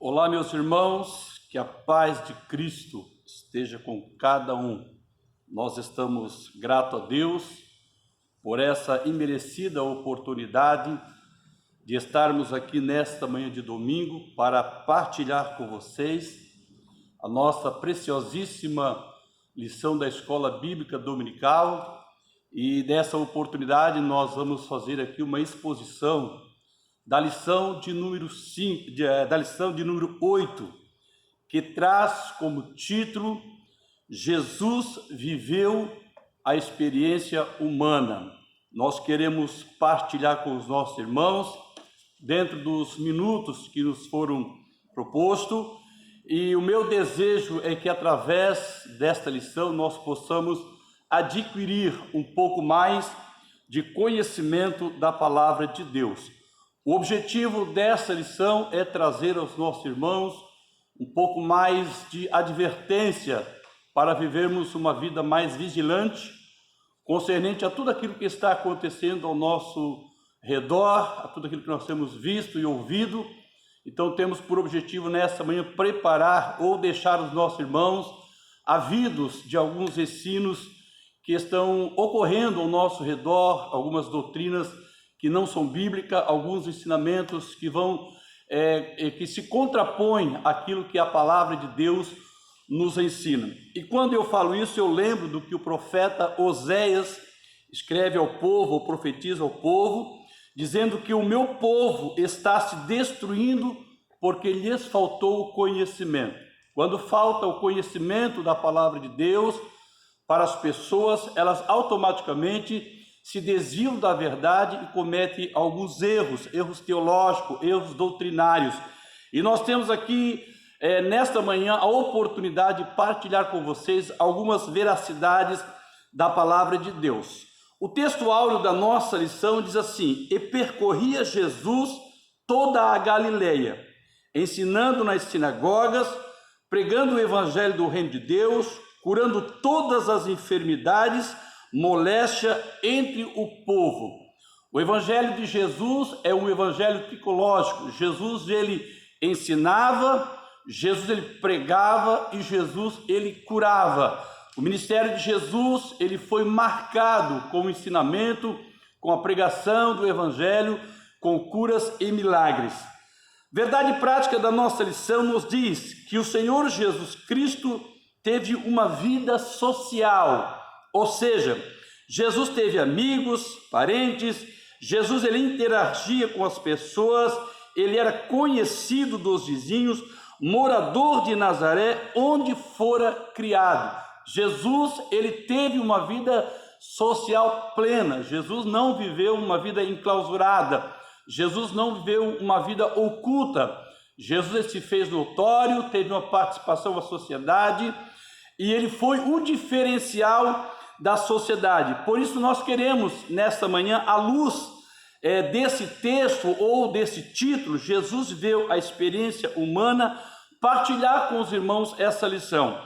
Olá, meus irmãos, que a paz de Cristo esteja com cada um. Nós estamos gratos a Deus por essa imerecida oportunidade de estarmos aqui nesta manhã de domingo para partilhar com vocês a nossa preciosíssima lição da Escola Bíblica Dominical. E dessa oportunidade nós vamos fazer aqui uma exposição da lição de número 8, que traz como título Jesus viveu a experiência humana. Nós queremos partilhar com os nossos irmãos dentro dos minutos que nos foram propostos, e o meu desejo é que através desta lição nós possamos adquirir um pouco mais de conhecimento da palavra de Deus. O objetivo dessa lição é trazer aos nossos irmãos um pouco mais de advertência para vivermos uma vida mais vigilante, concernente a tudo aquilo que está acontecendo ao nosso redor, a tudo aquilo que nós temos visto e ouvido. Então temos por objetivo nessa manhã preparar ou deixar os nossos irmãos ávidos de alguns ensinos que estão ocorrendo ao nosso redor, algumas doutrinas que não são bíblicas, alguns ensinamentos que que se contrapõem àquilo que a palavra de Deus nos ensina. E quando eu falo isso, eu lembro do que o profeta Oséias escreve ao povo, ou profetiza ao povo, dizendo que o meu povo está se destruindo porque lhes faltou o conhecimento. Quando falta o conhecimento da palavra de Deus para as pessoas, elas automaticamente se desviam da verdade e cometem alguns erros teológicos, erros doutrinários. E nós temos aqui, nesta manhã, a oportunidade de partilhar com vocês algumas veracidades da palavra de Deus. O texto áureo da nossa lição diz assim: e percorria Jesus toda a Galileia, ensinando nas sinagogas, pregando o evangelho do reino de Deus, curando todas as enfermidades, moléstia entre o povo. O evangelho de Jesus é um evangelho tricológico. Jesus, ele ensinava, Jesus, ele pregava e Jesus, ele curava. O ministério de Jesus, ele foi marcado com o ensinamento, com a pregação do evangelho, com curas e milagres. Verdade prática da nossa lição nos diz que o Senhor Jesus Cristo teve uma vida social. Ou seja, Jesus teve amigos, parentes, Jesus ele interagia com as pessoas, ele era conhecido dos vizinhos, morador de Nazaré, onde fora criado. Jesus ele teve uma vida social plena, Jesus não viveu uma vida enclausurada, Jesus não viveu uma vida oculta, Jesus ele se fez notório, teve uma participação na sociedade e ele foi o diferencial da sociedade. Por isso nós queremos, nesta manhã, à luz desse texto ou desse título, Jesus viveu a experiência humana, partilhar com os irmãos essa lição.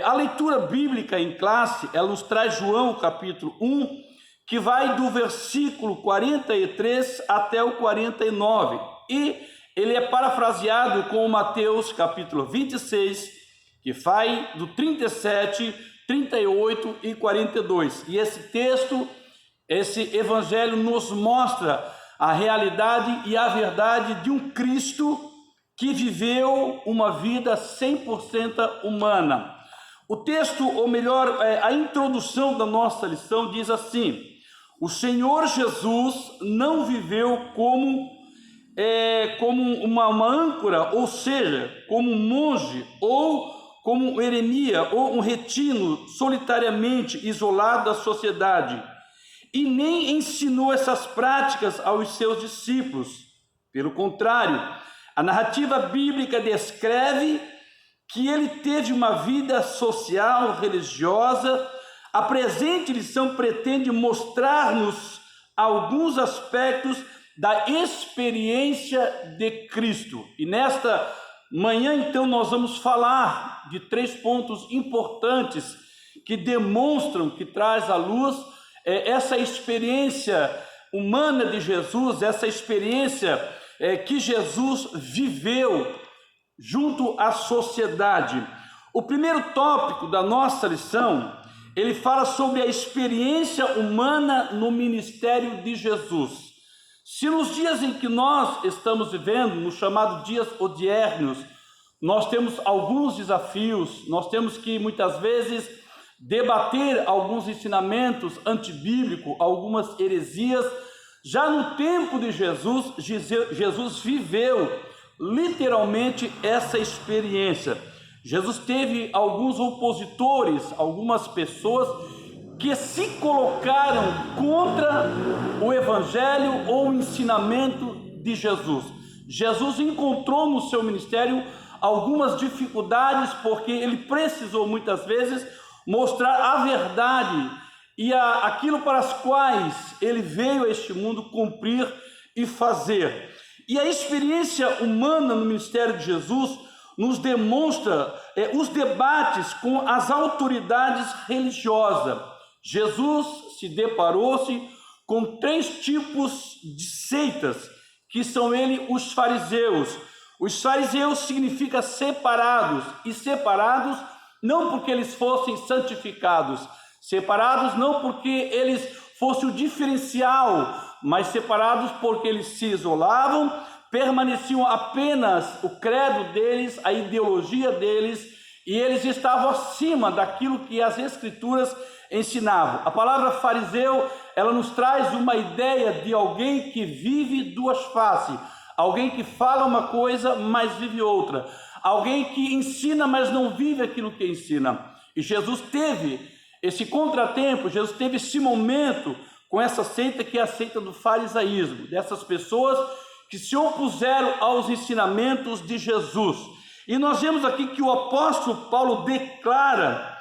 A leitura bíblica em classe, ela nos traz João capítulo 1, que vai do versículo 43 até o 49, e ele é parafraseado com Mateus capítulo 26, que vai do 37, 38 e 42. E esse texto, esse evangelho nos mostra a realidade e a verdade de um Cristo que viveu uma vida 100% humana. O texto, ou melhor, a introdução da nossa lição diz assim: o Senhor Jesus não viveu como uma âncora, ou seja, como um monge, ou como um eremia ou um retino solitariamente isolado da sociedade, e nem ensinou essas práticas aos seus discípulos. Pelo contrário, a narrativa bíblica descreve que ele teve uma vida social, religiosa. A presente lição pretende mostrar-nos alguns aspectos da experiência de Cristo. E nesta manhã, então, nós vamos falar de 3 pontos importantes que demonstram, que traz à luz essa experiência humana de Jesus, essa experiência que Jesus viveu junto à sociedade. O primeiro tópico da nossa lição, ele fala sobre a experiência humana no ministério de Jesus. Se nos dias em que nós estamos vivendo, no chamado dias odiernos, nós temos alguns desafios, nós temos que muitas vezes debater alguns ensinamentos antibíblicos, algumas heresias. Já no tempo de Jesus, Jesus viveu literalmente essa experiência. Jesus teve alguns opositores, algumas pessoas que se colocaram contra o evangelho ou o ensinamento de Jesus. Jesus encontrou no seu ministério algumas dificuldades, porque ele precisou muitas vezes mostrar a verdade e aquilo para as quais ele veio a este mundo cumprir e fazer. E a experiência humana no ministério de Jesus nos demonstra os debates com as autoridades religiosas. Jesus se deparou-se com 3 tipos de seitas, que são os fariseus. Os fariseus significa separados, e separados não porque eles fossem santificados, separados não porque eles fossem o diferencial, mas separados porque eles se isolavam, permaneciam apenas o credo deles, a ideologia deles, e eles estavam acima daquilo que as Escrituras ensinavam. A palavra fariseu, ela nos traz uma ideia de alguém que vive 2 faces, alguém que fala uma coisa, mas vive outra, alguém que ensina, mas não vive aquilo que ensina. E Jesus teve esse contratempo, Jesus teve esse momento com essa seita, que é a seita do farisaísmo, dessas pessoas que se opuseram aos ensinamentos de Jesus. E nós vemos aqui que o apóstolo Paulo declara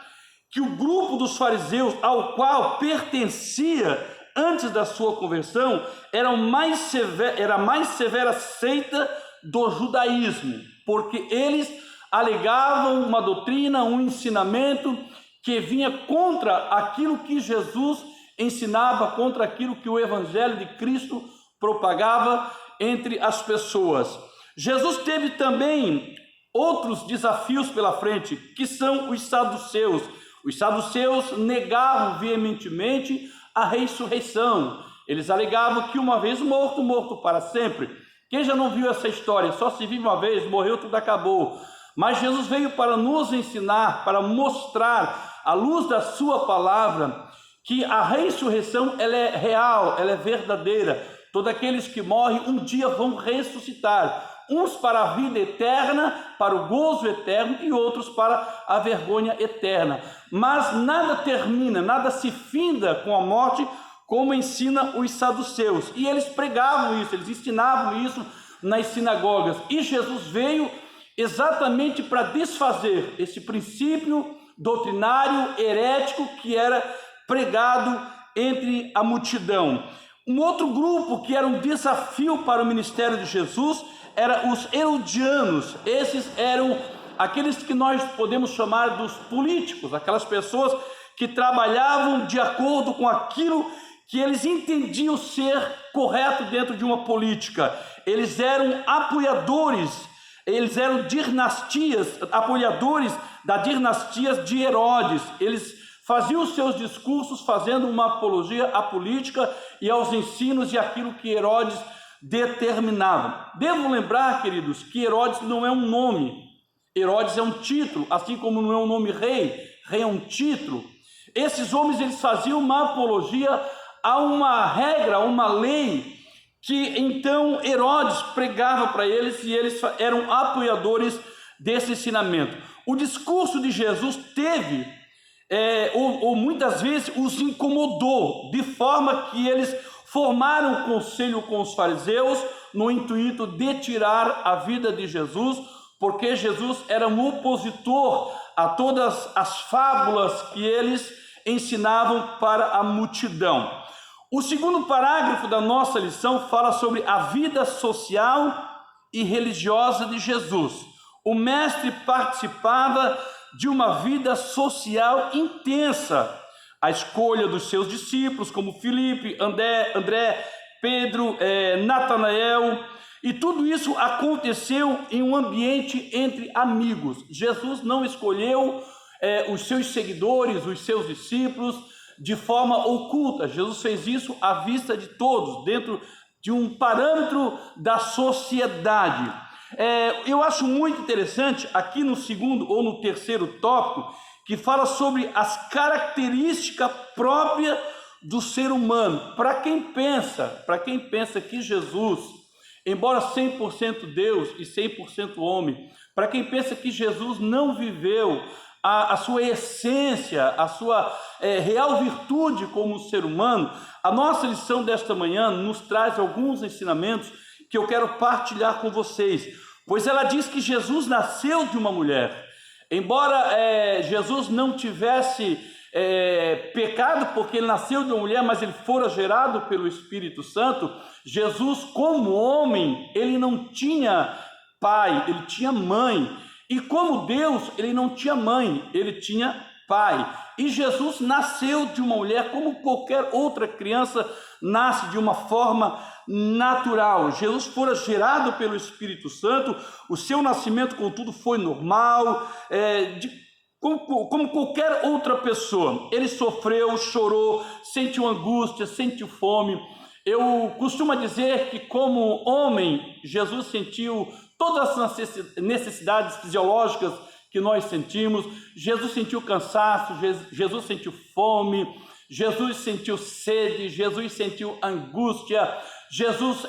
que o grupo dos fariseus, ao qual pertencia antes da sua conversão, era a mais severa seita do judaísmo, porque eles alegavam uma doutrina, um ensinamento que vinha contra aquilo que Jesus ensinava, contra aquilo que o evangelho de Cristo propagava entre as pessoas. Jesus teve também outros desafios pela frente, que são os saduceus. Os saduceus negavam veementemente a ressurreição. Eles alegavam que uma vez morto, morto para sempre. Quem já não viu essa história? Só se vive uma vez, morreu, tudo acabou. Mas Jesus veio para nos ensinar, para mostrar, à luz da sua palavra, que a ressurreição ela é real, ela é verdadeira. Todos aqueles que morrem um dia vão ressuscitar, uns para a vida eterna, para o gozo eterno, e outros para a vergonha eterna. Mas nada termina, nada se finda com a morte, como ensina os saduceus. E eles pregavam isso, eles ensinavam isso nas sinagogas. E Jesus veio exatamente para desfazer esse princípio doutrinário herético que era pregado entre a multidão. Um outro grupo que era um desafio para o ministério de Jesus era os herodianos. Esses eram aqueles que nós podemos chamar dos políticos, aquelas pessoas que trabalhavam de acordo com aquilo que eles entendiam ser correto dentro de uma política. Eles eram apoiadores, eles eram apoiadores da dinastia de Herodes. Eles faziam os seus discursos fazendo uma apologia à política e aos ensinos e aquilo que Herodes determinava. Devo lembrar, queridos, que Herodes não é um nome. Herodes é um título, assim como não é um nome rei. Rei é um título. Esses homens, eles faziam uma apologia a uma regra, a uma lei, que então Herodes pregava para eles, e eles eram apoiadores desse ensinamento. O discurso de Jesus teve ou muitas vezes os incomodou, de forma que eles formaram um conselho com os fariseus no intuito de tirar a vida de Jesus, porque Jesus era um opositor a todas as fábulas que eles ensinavam para a multidão. O segundo parágrafo da nossa lição fala sobre a vida social e religiosa de Jesus. O mestre participava de uma vida social intensa. A escolha dos seus discípulos, como Filipe, André, Pedro, Natanael, E tudo isso aconteceu em um ambiente entre amigos. Jesus não escolheu os seus seguidores, os seus discípulos, de forma oculta. Jesus fez isso à vista de todos, dentro de um parâmetro da sociedade. Eu acho muito interessante, aqui no segundo ou no terceiro tópico, que fala sobre as características próprias do ser humano. Para quem pensa que Jesus, embora 100% Deus e 100% homem, para quem pensa que Jesus não viveu a sua essência, a sua real virtude como ser humano, a nossa lição desta manhã nos traz alguns ensinamentos que eu quero partilhar com vocês, pois ela diz que Jesus nasceu de uma mulher. Embora Jesus não tivesse pecado, porque ele nasceu de uma mulher, mas ele fora gerado pelo Espírito Santo, Jesus, como homem, ele não tinha pai, ele tinha mãe. E como Deus, ele não tinha mãe, ele tinha pai. E Jesus nasceu de uma mulher como qualquer outra criança nasce, de uma forma natural. Jesus fora gerado pelo Espírito Santo, o seu nascimento, contudo, foi normal, como qualquer outra pessoa. Ele sofreu, chorou, sentiu angústia, sentiu fome. Eu costumo dizer que, como homem, Jesus sentiu todas as necessidades fisiológicas que nós sentimos. Jesus sentiu cansaço, Jesus sentiu fome, Jesus sentiu sede, Jesus sentiu angústia, Jesus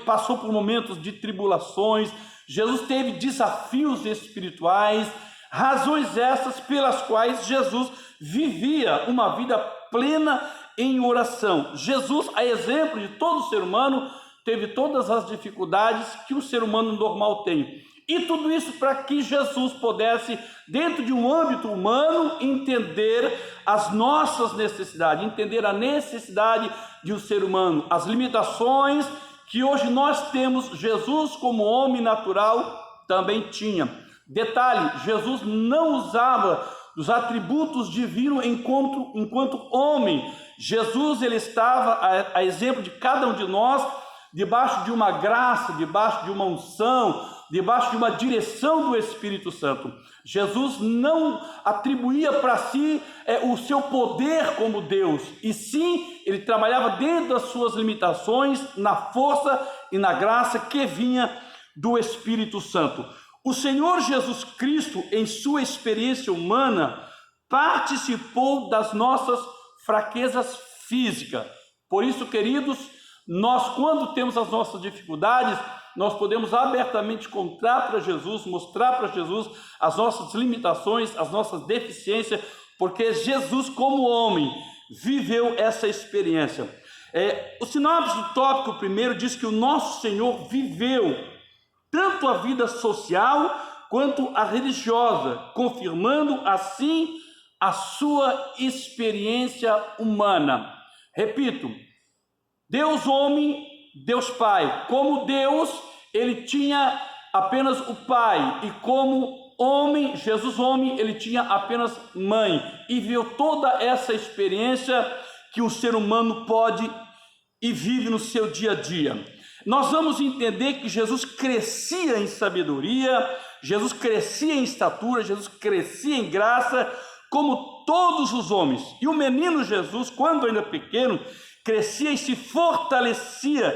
passou por momentos de tribulações, Jesus teve desafios espirituais, razões essas pelas quais Jesus vivia uma vida plena em oração. Jesus, a exemplo de todo ser humano, teve todas as dificuldades que o ser humano normal tem. E tudo isso para que Jesus pudesse, dentro de um âmbito humano, entender as nossas necessidades, entender a necessidade de um ser humano, as limitações que hoje nós temos. Jesus, como homem natural, também tinha. Detalhe, Jesus não usava os atributos divinos enquanto homem. Jesus, ele estava, a exemplo de cada um de nós, debaixo de uma graça, debaixo de uma unção, debaixo de uma direção do Espírito Santo. Jesus não atribuía para si o seu poder como Deus, e sim, ele trabalhava dentro das suas limitações, na força e na graça que vinha do Espírito Santo. O Senhor Jesus Cristo, em sua experiência humana, participou das nossas fraquezas físicas. Por isso, queridos, nós, quando temos as nossas dificuldades, nós podemos abertamente contar para Jesus, mostrar para Jesus as nossas limitações, as nossas deficiências, porque Jesus, como homem, viveu essa experiência. O sinopse do tópico primeiro diz que o nosso Senhor viveu tanto a vida social quanto a religiosa, confirmando assim a sua experiência humana. Repito, Deus homem, Deus Pai. Como Deus, ele tinha apenas o Pai, e como homem, Jesus homem, ele tinha apenas mãe, e viu toda essa experiência que o ser humano pode e vive no seu dia a dia. Nós vamos entender que Jesus crescia em sabedoria, Jesus crescia em estatura, Jesus crescia em graça, como todos os homens. E o menino Jesus, quando ainda pequeno, crescia e se fortalecia,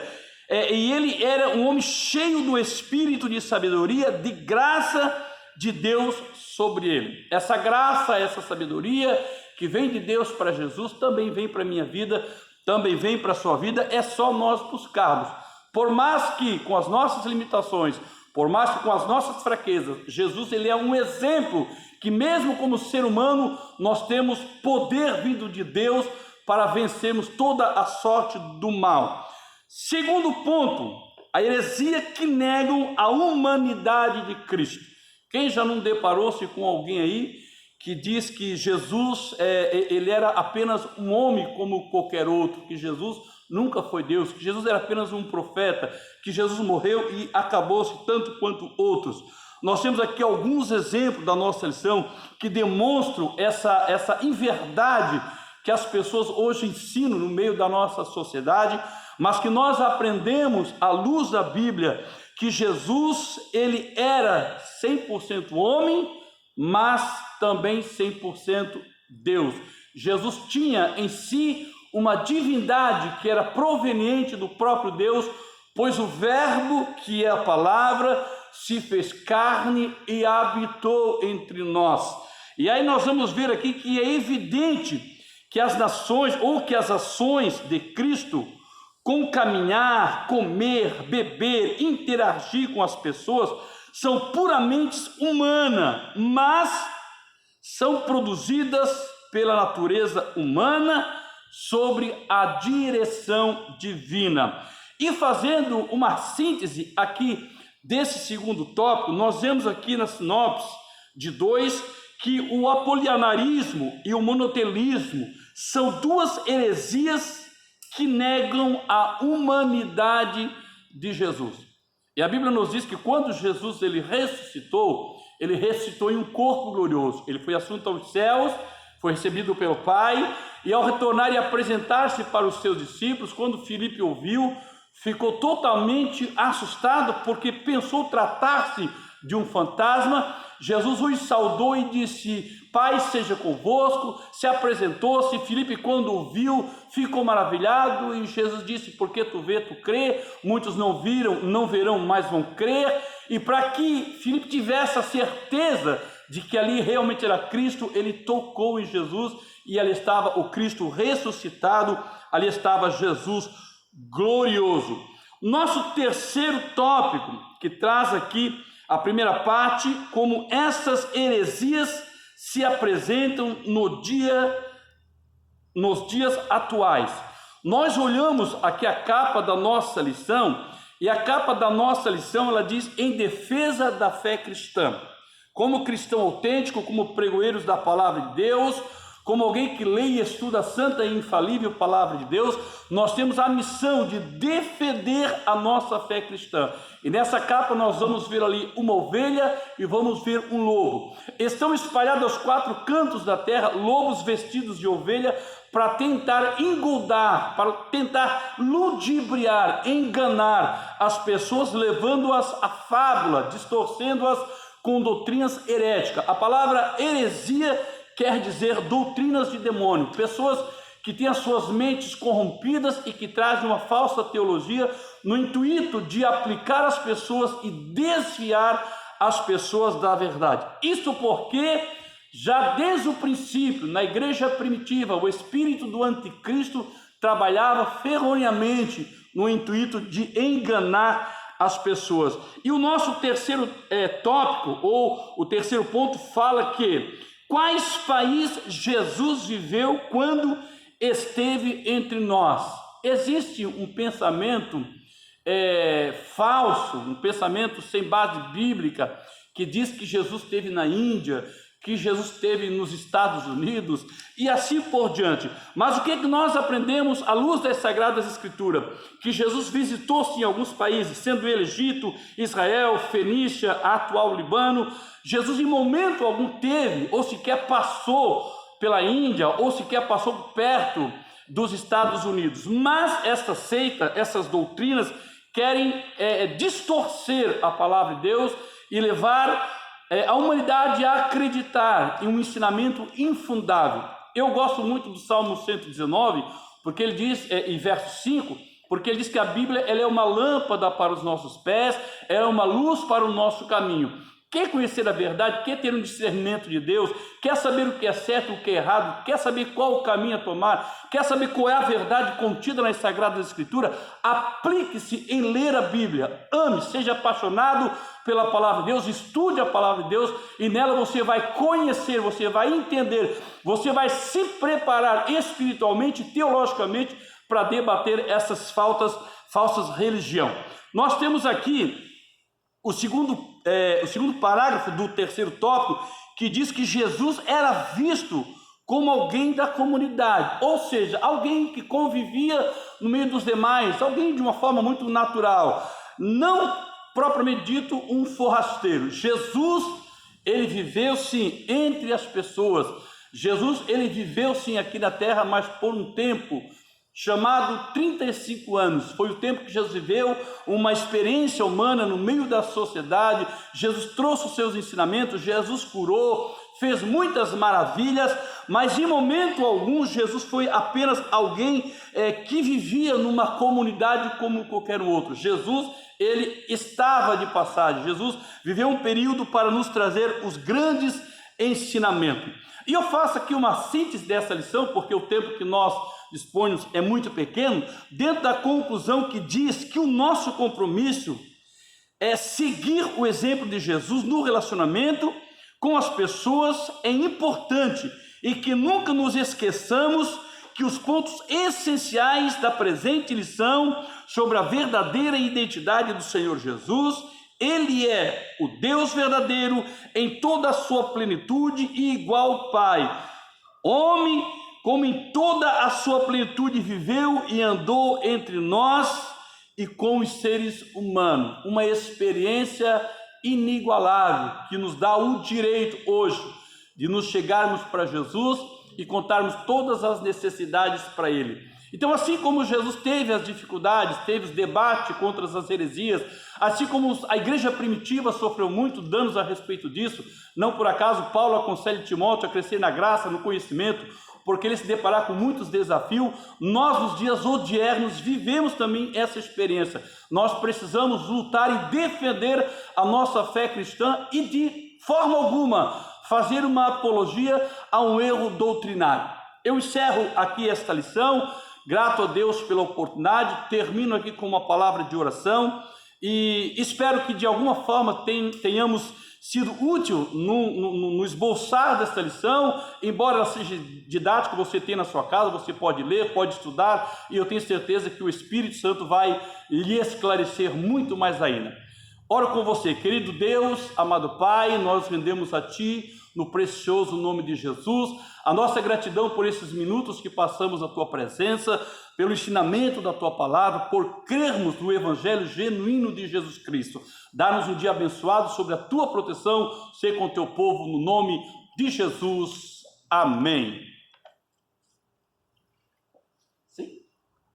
e ele era um homem cheio do espírito de sabedoria, de graça de Deus sobre ele. Essa graça, essa sabedoria que vem de Deus para Jesus, também vem para a minha vida, também vem para a sua vida, é só nós buscarmos. Por mais que com as nossas limitações, por mais que com as nossas fraquezas, Jesus, ele é um exemplo que mesmo como ser humano, nós temos poder vindo de Deus para vencermos toda a sorte do mal. Segundo ponto, a heresia que negam a humanidade de Cristo. Quem já não deparou-se com alguém aí que diz que Jesus ele era apenas um homem como qualquer outro, que Jesus nunca foi Deus, que Jesus era apenas um profeta, que Jesus morreu e acabou-se tanto quanto outros. Nós temos aqui alguns exemplos da nossa lição que demonstram essa inverdade que as pessoas hoje ensinam no meio da nossa sociedade, mas que nós aprendemos à luz da Bíblia que Jesus, ele era 100% homem, mas também 100% Deus. Jesus tinha em si uma divindade que era proveniente do próprio Deus, pois o Verbo, que é a palavra, se fez carne e habitou entre nós. E aí nós vamos ver aqui que é evidente que as nações ou que as ações de Cristo, com caminhar, comer, beber, interagir com as pessoas, são puramente humanas, mas são produzidas pela natureza humana sobre a direção divina. E fazendo uma síntese aqui desse segundo tópico, nós vemos aqui na sinopse de 2 que o apolianarismo e o monotelismo são duas heresias que negam a humanidade de Jesus. E a Bíblia nos diz que quando Jesus ele ressuscitou em um corpo glorioso. Ele foi assunto aos céus, foi recebido pelo Pai, e ao retornar e apresentar-se para os seus discípulos, quando Filipe ouviu, ficou totalmente assustado, porque pensou tratar-se de um fantasma. Jesus os saudou e disse: Pai seja convosco. Se apresentou-se. Filipe, quando o viu, ficou maravilhado, e Jesus disse: porque tu vê, tu crê. Muitos não viram, não verão, mas vão crer. E para que Filipe tivesse a certeza de que ali realmente era Cristo, ele tocou em Jesus, e ali estava o Cristo ressuscitado, ali estava Jesus glorioso. Nosso terceiro tópico, que traz aqui a primeira parte, como essas heresias se apresentam nos dias atuais. Nós olhamos aqui a capa da nossa lição, e a capa da nossa lição, ela diz: em defesa da fé cristã. Como cristão autêntico, como pregoeiros da palavra de Deus, como alguém que lê e estuda a santa e infalível palavra de Deus, nós temos a missão de defender a nossa fé cristã. E nessa capa nós vamos ver ali uma ovelha e vamos ver um lobo. Estão espalhados aos 4 cantos da terra lobos vestidos de ovelha para tentar engoldar, para tentar ludibriar, enganar as pessoas, levando-as à fábula, distorcendo-as com doutrinas heréticas. A palavra heresia quer dizer doutrinas de demônio, pessoas que têm as suas mentes corrompidas e que trazem uma falsa teologia no intuito de aplicar as pessoas e desviar as pessoas da verdade. Isso porque já desde o princípio, na igreja primitiva, o espírito do anticristo trabalhava ferronhamente no intuito de enganar as pessoas. E o nosso terceiro tópico, ou o terceiro ponto, fala que quais países Jesus viveu quando esteve entre nós. Existe um pensamento falso, um pensamento sem base bíblica, que diz que Jesus esteve na Índia, que Jesus esteve nos Estados Unidos e assim por diante. Mas o que nós aprendemos à luz das Sagradas Escrituras? Que Jesus visitou-se em alguns países, sendo ele Egito, Israel, Fenícia, atual Líbano. Jesus em momento algum teve, ou sequer passou pela Índia, ou sequer passou perto dos Estados Unidos. Mas essa seita, essas doutrinas querem distorcer a palavra de Deus e levar a humanidade a acreditar em um ensinamento infundável. Eu gosto muito do Salmo 119, porque ele diz, em verso 5, porque ele diz que a Bíblia ela é uma lâmpada para os nossos pés, é uma luz para o nosso caminho. Quer conhecer a verdade, quer ter um discernimento de Deus, quer saber o que é certo e o que é errado, quer saber qual o caminho a tomar, quer saber qual é a verdade contida nas Sagradas Escrituras, aplique-se em ler a Bíblia, ame, seja apaixonado pela palavra de Deus, estude a palavra de Deus e nela você vai conhecer, você vai entender, você vai se preparar espiritualmente, teologicamente para debater essas falsas religiões. Nós temos aqui o segundo parágrafo do terceiro tópico, que diz que Jesus era visto como alguém da comunidade, ou seja, alguém que convivia no meio dos demais, alguém de uma forma muito natural, não propriamente dito um forrasteiro. Jesus, ele viveu sim entre as pessoas. Jesus, ele viveu sim aqui na terra, mas por um tempo chamado 35 anos. Foi o tempo que Jesus viveu uma experiência humana no meio da sociedade. Jesus trouxe os seus ensinamentos, Jesus curou, fez muitas maravilhas, mas em momento algum Jesus foi apenas alguém que vivia numa comunidade como qualquer outro. Jesus, ele estava de passagem. Jesus viveu um período para nos trazer os grandes ensinamentos. E eu faço aqui uma síntese dessa lição, porque o tempo que nós dispomos é muito pequeno, dentro da conclusão que diz que o nosso compromisso é seguir o exemplo de Jesus no relacionamento com as pessoas. É importante e que nunca nos esqueçamos que os pontos essenciais da presente lição sobre a verdadeira identidade do Senhor Jesus: Ele é o Deus verdadeiro em toda a sua plenitude e igual Pai. Homem, como em toda a sua plenitude viveu e andou entre nós e com os seres humanos. Uma experiência inigualável que nos dá o direito hoje de nos chegarmos para Jesus e contarmos todas as necessidades para Ele. Então, assim como Jesus teve as dificuldades, teve os debates contra as heresias, assim como a igreja primitiva sofreu muito danos a respeito disso, não por acaso Paulo aconselha Timóteo a crescer na graça, no conhecimento, porque ele se deparar com muitos desafios. Nós, nos dias odiernos, vivemos também essa experiência. Nós precisamos lutar e defender a nossa fé cristã e, de forma alguma, fazer uma apologia a um erro doutrinário. Eu encerro aqui esta lição, grato a Deus pela oportunidade, termino aqui com uma palavra de oração e espero que de alguma forma tenhamos sido útil no esboçar desta lição. Embora ela seja didática, você tem na sua casa, você pode ler, pode estudar, e eu tenho certeza que o Espírito Santo vai lhe esclarecer muito mais ainda. Oro com você, querido Deus, amado Pai, nós rendemos a Ti, no precioso nome de Jesus, a nossa gratidão por esses minutos que passamos na Tua presença, pelo ensinamento da Tua palavra, por crermos no Evangelho genuíno de Jesus Cristo. Dá-nos um dia abençoado sobre a Tua proteção, ser com o Teu povo, no nome de Jesus. Amém.